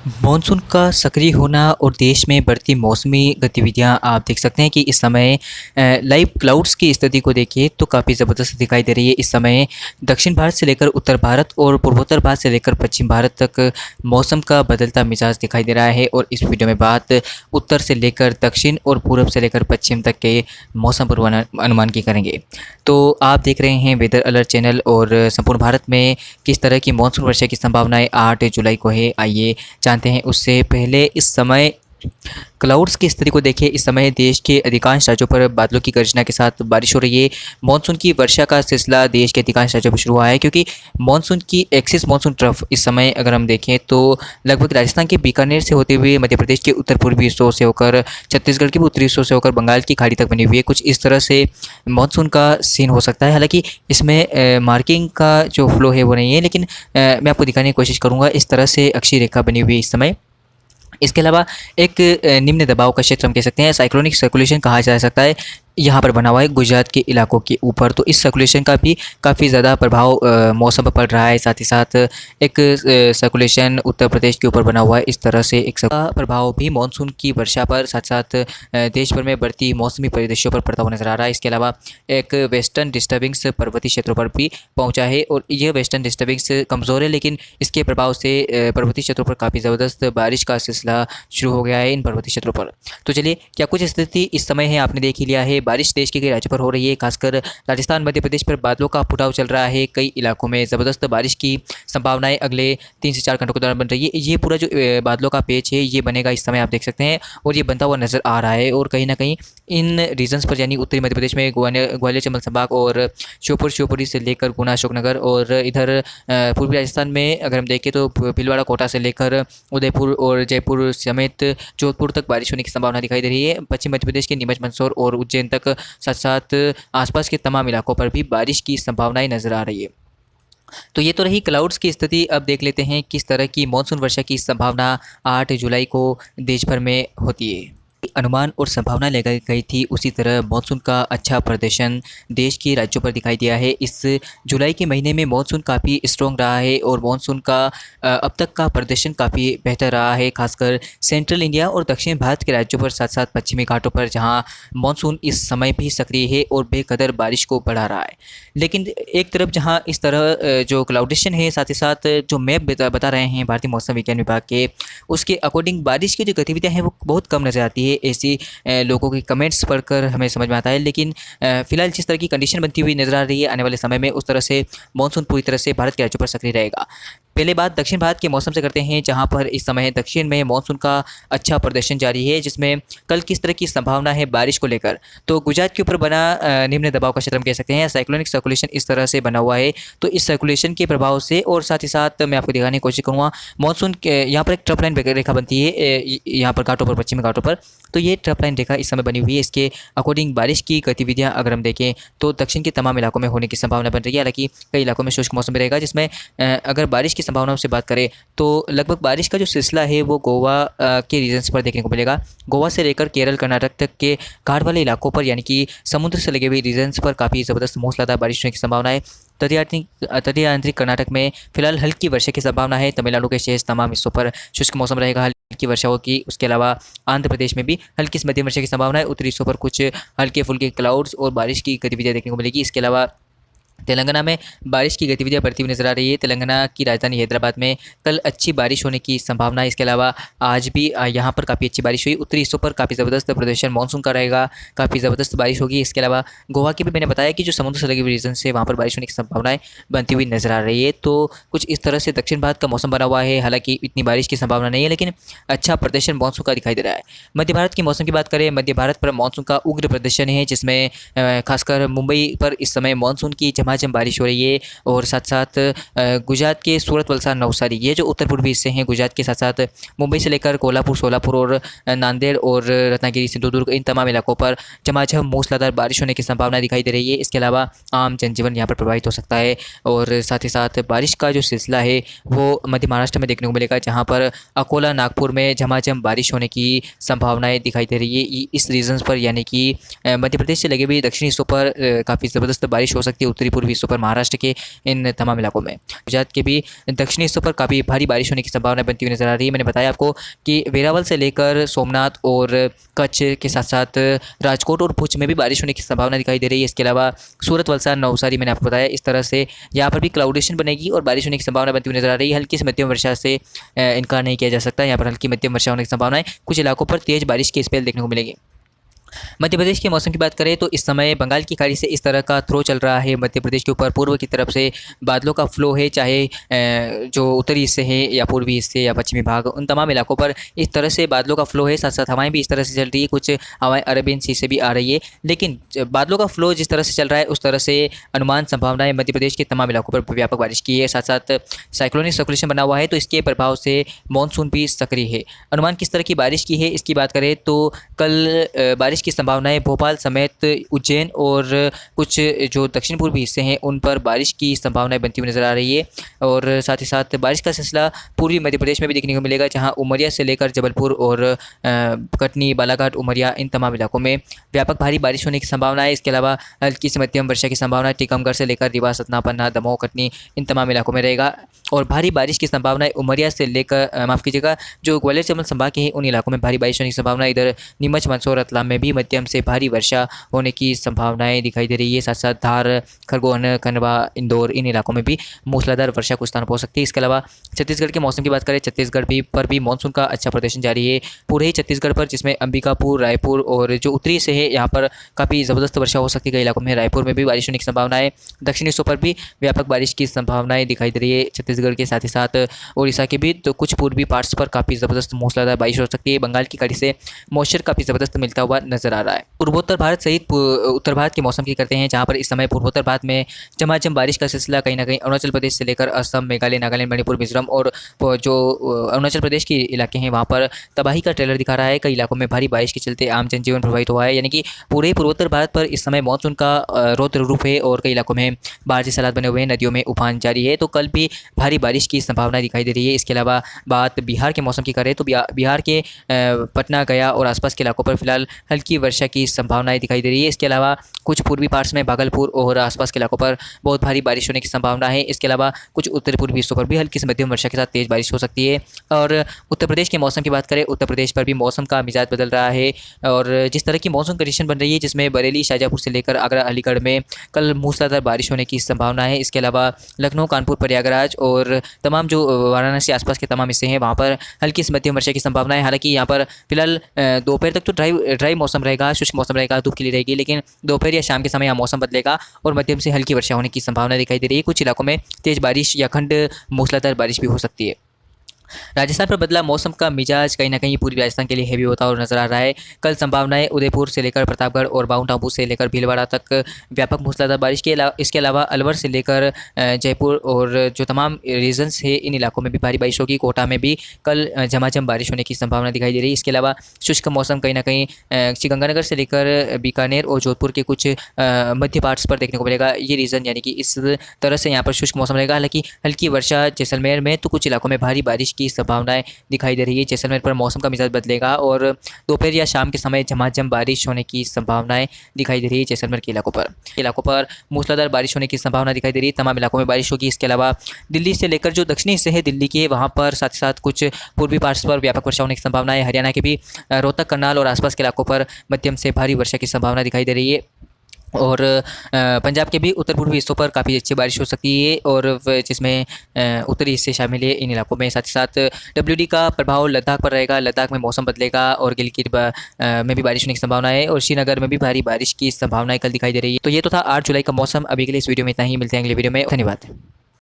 Monsoon का सक्रिय होना और देश में बढ़ती मौसमी गतिविधियां आप देख सकते हैं कि इस समय लाइव क्लाउड्स की स्थिति को देखिए तो काफ़ी ज़बरदस्त दिखाई दे रही है। इस समय दक्षिण भारत से लेकर उत्तर भारत और पूर्वोत्तर भारत से लेकर पश्चिम भारत तक मौसम का बदलता मिजाज दिखाई दे रहा है। और इस वीडियो में बात उत्तर से लेकर दक्षिण और पूर्व से लेकर पश्चिम तक के मौसम पूर्वानुमान की करेंगे। तो आप देख रहे हैं वेदर अलर्ट चैनल और संपूर्ण भारत में किस तरह की मानसून वर्षा की संभावनाएं 8 जुलाई को है, आइए जानते हैं। उससे पहले इस समय क्लाउड्स की स्थिति को देखिए। इस समय देश के अधिकांश राज्यों पर बादलों की गर्जना के साथ बारिश हो रही है। मानसून की वर्षा का सिलसिला देश के अधिकांश राज्यों में शुरू हुआ है, क्योंकि मानसून की एक्सिस मानसून ट्रफ इस समय अगर हम देखें तो लगभग राजस्थान के बीकानेर से होते हुए मध्य प्रदेश के उत्तर पूर्वी हिस्सों से होकर छत्तीसगढ़ के भी उत्तरी हिस्सों से होकर बंगाल की खाड़ी तक बनी हुई है। कुछ इस तरह से मानसून का सीन हो सकता है। हालांकि इसमें मार्किंग का जो फ्लो है वो नहीं है, लेकिन मैं आपको दिखाने की कोशिश करूँगा। इस तरह से अक्षीय रेखा बनी हुई है इस समय। इसके अलावा एक निम्न दबाव का क्षेत्र हम कह सकते हैं, साइक्लोनिक सर्कुलेशन कहा जा सकता है, यहाँ पर बना हुआ है गुजरात के इलाकों के ऊपर। तो इस सर्कुलेशन का भी काफ़ी ज़्यादा प्रभाव मौसम पर पड़ रहा है। साथ ही साथ एक सर्कुलेशन उत्तर प्रदेश के ऊपर बना हुआ है। इस तरह से एक प्रभाव भी मानसून की वर्षा पर साथ साथ देश भर में बढ़ती मौसमी परिदृश्यों पर पड़ता हुआ नजर आ रहा है। इसके अलावा एक वेस्टर्न डिस्टर्बिंग्स पर्वतीय क्षेत्रों पर भी पहुँचा है और यह वेस्टर्न डिस्टर्बिंग्स कमज़ोर है, लेकिन इसके प्रभाव से पर्वतीय क्षेत्रों पर काफ़ी ज़बरदस्त बारिश का सिलसिला शुरू हो गया है इन पर्वतीय क्षेत्रों पर। तो चलिए, क्या कुछ स्थिति इस समय है आपने देख ही लिया है। बारिश देश के कई राज्यों पर हो रही है, खासकर राजस्थान मध्य प्रदेश पर बादलों का फुटाव चल रहा है। कई इलाकों में ज़बरदस्त बारिश की संभावनाएं अगले 3 से 4 घंटों के दौरान बन रही है। ये पूरा जो बादलों का पेच है ये बनेगा इस समय, आप देख सकते हैं, और ये बनता हुआ नज़र आ रहा है। और कहीं ना कहीं इन रीजन्स पर यानी उत्तरी मध्य प्रदेश में ग्वालियर चंबल संभाग और शिवपुरी से लेकर गुना अशोकनगर, और इधर पूर्वी राजस्थान में अगर हम देखें तो भीलवाड़ा कोटा से लेकर उदयपुर और जयपुर समेत जोधपुर तक बारिश होने की संभावना दिखाई दे रही है। पश्चिम मध्य प्रदेश के नीमच मंदसौर और उज्जैन तक, साथ साथ आसपास के तमाम इलाकों पर भी बारिश की संभावनाएं नजर आ रही है। तो ये तो रही क्लाउड्स की स्थिति। अब देख लेते हैं किस तरह की मानसून वर्षा की संभावना 8 जुलाई को देश भर में होती है। अनुमान और संभावना लगाई गई थी, उसी तरह मानसून का अच्छा प्रदर्शन देश के राज्यों पर दिखाई दिया है। इस जुलाई के महीने में मानसून काफ़ी स्ट्रॉन्ग रहा है और मानसून का अब तक का प्रदर्शन काफ़ी बेहतर रहा है, खासकर सेंट्रल इंडिया और दक्षिण भारत के राज्यों पर, साथ साथ पश्चिमी घाटों पर, जहां मानसून इस समय भी सक्रिय है और बेकदर बारिश को बढ़ा रहा है। लेकिन एक तरफ जहां इस तरह जो क्लाउडेशन है, साथ ही साथ जो मैप बता रहे हैं भारतीय मौसम विज्ञान विभाग के, उसके अकॉर्डिंग बारिश की जो गतिविधियाँ हैं वो बहुत कम नज़र आती है। ऐसी लोगों के कमेंट्स पढ़कर हमें समझ में आता है। लेकिन फिलहाल जिस तरह की कंडीशन बनती हुई नजर आ रही है, आने वाले समय में उस तरह से मानसून पूरी तरह से भारत के राज्यों पर सक्रिय रहेगा। पहले बात दक्षिण भारत के मौसम से करते हैं, जहां पर इस समय दक्षिण में मानसून का अच्छा प्रदर्शन जारी है, जिसमें कल किस तरह की संभावना है बारिश को लेकर। तो गुजरात के ऊपर बना निम्न दबाव का क्षेत्र हम कह सकते हैं, साइक्लोनिक सर्कुलेशन इस तरह से बना हुआ है। तो इस सर्कुलेशन के प्रभाव से, और साथ ही साथ मैं आपको दिखाने की कोशिश करूँगा, मानसून के यहाँ पर एक ट्रफ लाइन रेखा बनती है यहाँ पर घाटों पर, पश्चिमी घाटों पर। तो ये ट्रफ लाइन रेखा इस समय बनी हुई है। इसके अकॉर्डिंग बारिश की गतिविधियां अगर हम देखें तो दक्षिण के तमाम इलाकों में होने की संभावना बन रही है। हालांकि कई इलाकों में शुष्क मौसम भी रहेगा, जिसमें अगर बारिश की संभावनाओं से बात करें तो लगभग बारिश का जो सिलसिला है वो गोवा के रीजन्स पर देखने को मिलेगा। गोवा से लेकर केरल कर्नाटक तक के घाट वाले इलाकों पर, यानी कि समुद्र से लगे हुए रीजन्स पर काफ़ी ज़बरदस्त मूसलाधार बारिश होने की संभावना है। तटीय आंतरिक कर्नाटक में फिलहाल हल्की वर्षा की संभावना है। तमिलनाडु के शेष तमाम हिस्सों पर शुष्क मौसम रहेगा, हल्की वर्षा होगी। उसके अलावा आंध्र प्रदेश में भी हल्की से मध्यम वर्षा की संभावना है। उत्तरी हिस्सों पर कुछ हल्के फुल्के क्लाउड्स और बारिश की गतिविधियां देखने को मिलेगी। इसके अलावा तेलंगाना में बारिश की गतिविधियां बढ़ती हुई नजर आ रही है। तेलंगाना की राजधानी हैदराबाद में कल अच्छी बारिश होने की संभावना है। इसके अलावा आज भी यहाँ पर काफ़ी अच्छी बारिश हुई। उत्तरी हिस्सों पर काफ़ी ज़बरदस्त प्रदर्शन मानसून का रहेगा, काफ़ी ज़बरदस्त बारिश होगी। इसके अलावा गोवा की भी मैंने बताया कि जो समुद्र से लगे हुए रीजन से वहाँ पर बारिश होने की संभावनाएं बनती हुई नजर आ रही है। तो कुछ इस तरह से दक्षिण भारत का मौसम बना हुआ है। हालांकि इतनी बारिश की संभावना नहीं है, लेकिन अच्छा प्रदर्शन मानसून का दिखाई दे रहा है। मध्य भारत की मौसम की बात करें, मध्य भारत पर मानसून का उग्र प्रदर्शन है, जिसमें खासकर मुंबई पर इस समय मानसून की झमाझम बारिश हो रही है। और साथ साथ गुजरात के सूरत, वलसाड, नवसारी, ये जो उत्तर पूर्वी हिस्से हैं गुजरात के, साथ साथ मुंबई से लेकर कोल्हापुर, सोलापुर और नांदेड़ और रत्नागिरी, सिंधुदुर्ग, इन तमाम इलाकों पर झमाझम मूसलाधार बारिश होने की संभावना दिखाई दे रही है। इसके अलावा आम जनजीवन यहाँ पर प्रभावित हो सकता है। और साथ ही साथ बारिश का जो सिलसिला है वो मध्य महाराष्ट्र में देखने को मिलेगा, जहाँ पर अकोला, नागपुर में झमाझम बारिश होने की संभावनाएं दिखाई दे रही है इस रीजन्स पर, यानी कि मध्य प्रदेश से लगे हुए दक्षिणी हिस्सों पर काफ़ी ज़बरदस्त बारिश हो सकती है। उत्तरी पूर्वी हिस्सों पर, महाराष्ट्र के इन तमाम इलाकों में। गुजरात के भी दक्षिणी हिस्सों पर काफ़ी भारी बारिश होने की संभावना बनती हुई नजर आ रही है। मैंने बताया आपको कि वेरावल से लेकर सोमनाथ और कच्छ के साथ साथ राजकोट और भुज में भी बारिश होने की संभावना दिखाई दे रही है। इसके अलावा सूरत, वलसाड, नवसारी मैंने आपको बताया, इस तरह से यहाँ पर भी क्लाउडेशन बनेगी और बारिश होने की संभावना बनती हुई नजर आ रही है। हल्की से मध्यम वर्षा से इनकार नहीं किया जा सकता। यहाँ पर हल्की मध्यम वर्षा होने की संभावना है, कुछ इलाकों पर तेज बारिश के स्पेल देखने को मिलेंगे। मध्य प्रदेश के मौसम की बात करें तो इस समय बंगाल की खाड़ी से इस तरह का थ्रो चल रहा है मध्य प्रदेश के ऊपर। पूर्व की तरफ से बादलों का फ्लो है, चाहे जो उत्तरी हिस्से हैं या पूर्वी हिस्से या पश्चिमी भाग, उन तमाम इलाकों पर इस तरह से बादलों का फ्लो है। साथ साथ हवाएं भी इस तरह से चल रही है, कुछ हवाएं अरेबियन सी से भी आ रही है। लेकिन बादलों का फ्लो जिस तरह से चल रहा है उस तरह से अनुमान संभावनाएं मध्य प्रदेश के तमाम इलाकों पर व्यापक बारिश की है। साथ साथ साइक्लोनिक सर्कुलेशन बना हुआ है, तो इसके प्रभाव से मानसून भी सक्रिय है। अनुमान किस तरह की बारिश की है इसकी बात करें तो कल बारिश की संभावनाएं भोपाल समेत उज्जैन और कुछ जो दक्षिण पूर्वी हिस्से हैं उन पर बारिश की संभावनाएं बनती हुई नजर आ रही है। और साथ ही साथ बारिश का सिलसिला पूर्वी मध्य प्रदेश में भी देखने को मिलेगा, जहां उमरिया से लेकर जबलपुर और कटनी, बालाघाट, उमरिया, इन तमाम इलाकों में व्यापक भारी बारिश होने की संभावना है। इसके अलावा हल्की से मध्यम वर्षा की संभावना टीकमगढ़ से लेकर रीवा, सतना, पन्ना, दमोह, कटनी, इन तमाम इलाकों में रहेगा। और भारी बारिश की संभावना उमरिया से लेकर माफ़ कीजिएगा, जो ग्वालियर चंबल संभाग के हैं उन इलाकों में भारी बारिश होने की संभावना। इधर नीमच, मंदसौर, रतलाम में भी मध्यम से भारी वर्षा होने की संभावनाएं दिखाई दे रही है। साथ साथ धार, खरगोन, खंडवा, इंदौर, इन इलाकों में भी मूसलाधार वर्षा कुछ स्थानों पर हो सकती है। इसके अलावा छत्तीसगढ़ के मौसम की बात करें, छत्तीसगढ़ पर भी मानसून का अच्छा प्रदर्शन जारी है। पूरे ही छत्तीसगढ़ पर, जिसमें अंबिकापुर, रायपुर और जो उत्तरी से है यहाँ पर काफ़ी ज़बरदस्त वर्षा हो सकती है। कई इलाकों में रायपुर में भी बारिश होने की संभावना है। दक्षिणी हिस्सों पर भी व्यापक बारिश की संभावनाएं दिखाई दे रही है छत्तीसगढ़ के, साथ ही साथ उड़ीसा के भी। तो कुछ पूर्वी पार्ट्स पर काफ़ी ज़बरदस्त मूसलाधार बारिश हो सकती है। बंगाल की खाड़ी से मॉइस्चर काफ़ी ज़बरदस्त मिलता हुआ नजर आ रहा है। पूर्वोत्तर भारत सहित उत्तर भारत के मौसम की करते हैं, जहाँ पर इस समय पूर्वोत्तर भारत में झमाझम बारिश का सिलसिला कहीं ना कहीं अरुणाचल प्रदेश से लेकर असम, मेघालय, नागालैंड, मणिपुर, मिजोरम और जो अरुणाचल प्रदेश के इलाके हैं वहाँ पर तबाही का ट्रेलर दिखा रहा है। कई इलाकों में भारी बारिश के चलते आम जनजीवन प्रभावित हुआ है। यानी कि पूरे पूर्वोत्तर भारत पर इस समय मानसून का रौद्र रूप है और कई इलाकों में बाढ़ जैसे हालात बने हुए हैं, नदियों में उफान जारी है। तो कल भी भारी बारिश की संभावना दिखाई दे रही है। इसके अलावा बात बिहार के मौसम की करें तो बिहार के पटना, गया और आसपास के इलाकों पर फिलहाल हल्की वर्षा की संभावनाएं दिखाई दे रही है। इसके अलावा कुछ पूर्वी पार्ट्स में भागलपुर और आसपास के इलाकों पर बहुत भारी बारिश होने की संभावना है। इसके अलावा कुछ उत्तर पूर्वी हिस्सों पर भी हल्की से मध्यम वर्षा के साथ तेज बारिश हो सकती है। और उत्तर प्रदेश के मौसम की बात करें, उत्तर प्रदेश पर भी मौसम का मिजाज बदल रहा है और जिस तरह की मौसम कंडीशन बन रही है, जिसमें बरेली, शाहजहाँपुर से लेकर आगरा, अलीगढ़ में कल मूसलाधार बारिश होने की संभावना है। इसके अलावा लखनऊ, कानपुर, प्रयागराज और तमाम जो वाराणसी आसपास के तमाम हिस्से हैं वहाँ पर हल्की से मध्यम वर्षा की संभावना है। हालांकि यहाँ पर फिलहाल दोपहर तक तो ड्राई मौसम रहेगा, शुष्क मौसम रहेगा, धूप खिली रहेगी, लेकिन दोपहर या शाम के समय यहाँ मौसम बदलेगा और मध्यम से हल्की वर्षा होने की संभावना दिखाई दे रही है। कुछ इलाकों में तेज बारिश या खंड मूसलाधार बारिश भी हो सकती है। राजस्थान पर बदला मौसम का मिजाज कहीं ना कहीं पूरी राजस्थान के लिए हैवी होता और नजर आ रहा है। कल संभावनाएं उदयपुर से लेकर प्रतापगढ़ और माउंट आबू से लेकर भीलवाड़ा तक व्यापक मूसलाधार बारिश के इसके अलावा अलवर से लेकर जयपुर और जो तमाम रीजन्स है इन इलाकों में भी भारी बारिश होगी। कोटा में भी कल झमाझम बारिश होने की संभावना दिखाई दे रही है। इसके अलावा शुष्क मौसम कहीं ना कहीं श्रीगंगानगर से लेकर बीकानेर और जोधपुर के कुछ मध्य पार्ट्स पर देखने को मिलेगा। ये रीजन यानी कि इस तरह से यहाँ पर शुष्क मौसम रहेगा। हालांकि हल्की वर्षा जैसलमेर में तो कुछ इलाकों में भारी बारिश की संभावनाएं दिखाई दे रही है। जैसलमेर पर मौसम का मिजाज बदलेगा और दोपहर या शाम के समय झमाझम बारिश होने की संभावनाएं दिखाई दे रही है। जैसलमेर के इलाकों पर मूसलाधार बारिश होने की संभावना दिखाई दे रही है। तमाम इलाकों में बारिश होगी। इसके अलावा दिल्ली से लेकर जो दक्षिणी हिस्से है दिल्ली के, वहाँ पर साथ ही साथ कुछ पूर्वी पार्ट्स पर व्यापक वर्षा होने की संभावना है। हरियाणा के भी रोहतक, करनाल और आसपास के इलाकों पर मध्यम से भारी वर्षा की संभावना दिखाई दे रही है। और पंजाब के भी उत्तर पूर्वी हिस्सों पर काफ़ी अच्छी बारिश हो सकती है और जिसमें उत्तरी हिस्से शामिल है इन इलाकों में। साथ ही साथ WD का प्रभाव लद्दाख पर रहेगा। लद्दाख में मौसम बदलेगा और गिलगित में भी बारिश होने की संभावना है और श्रीनगर में भी भारी बारिश की संभावनाएं कल दिखाई दे रही है। तो ये तो था 8 जुलाई का मौसम। अभी के लिए इस वीडियो में इतना ही, मिलते हैं अगले वीडियो में। धन्यवाद।